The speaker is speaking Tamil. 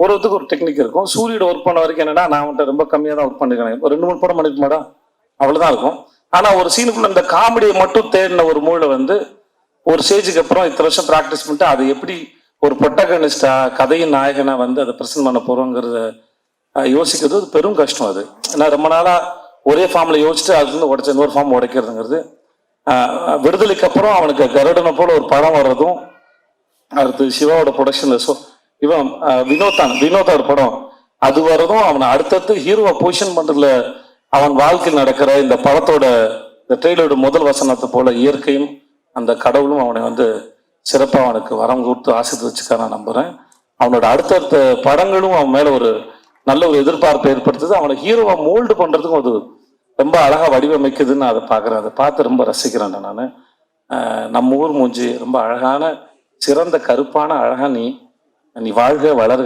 ஒருத்துக்கு ஒரு டெக்னிக் இருக்கும். சூரியோட ஒர்க் பண்ண வரைக்கும் என்னன்னா, நான் அவன்கிட்ட ரொம்ப கம்மியாக தான் ஒர்க் பண்ணிருக்கேன். ஒரு 2-3 படம் பண்ணிருக்க மாட்டா, அவ்வளவுதான் இருக்கும். ஆனா ஒரு சீனுக்குள்ள இந்த காமெடியை மட்டும் தேடின ஒரு மூளை வந்து ஒரு ஸ்டேஜுக்கு அப்புறம் இத்தனை வருஷம் ப்ராக்டிஸ் பண்ணிட்டு அது எப்படி ஒரு ப்ரொட்டகனிஸ்டா கதையின் நாயகனை வந்து அதை பிரசன்ட் பண்ண போறோங்கிறத யோசிக்கிறது ஒரு பெரும் கஷ்டம். அது ஏன்னா ரொம்ப நாளா ஒரே ஃபார்ம்ல யோசிச்சுட்டு அது வந்து உடைச்ச இன்னொரு ஃபார்ம் உடைக்கிறதுங்கிறது. விடுதலைக்கு அப்புறம் அவனுக்கு கருடனை போல ஒரு படம் வர்றதும், அடுத்து சிவாவோட ப்ரொடக்ஷன்ல இவன் வினோதோட படம் அது வர்றதும், அவனை அடுத்தடுத்து ஹீரோவை பொசிஷன் பண்றதுல அவன் வாழ்க்கையில் நடக்கிற இந்த படத்தோட இந்த ட்ரெயிலரோட முதல் வசனத்தை போல இயற்கையும் அந்த கடவுளும் அவனை வந்து சிறப்பாக அவனுக்கு வரம் கொடுத்து ஆசித்து வச்சுக்க நான் நம்புறேன். அவனோட அடுத்தடுத்த படங்களும் அவன் மேல ஒரு நல்ல ஒரு எதிர்பார்ப்பை ஏற்படுத்துது. அவனை ஹீரோவை மோல்டு பண்றதுக்கும் அது ரொம்ப அழகா வடிவமைக்குதுன்னு அதை பார்க்குறேன். அதை பார்த்து ரொம்ப ரசிக்கிறேன் நான். நம்ம ஊர் மூஞ்சி ரொம்ப அழகான சிறந்த கருப்பான அழகா நீ வாழ்க வளர்க.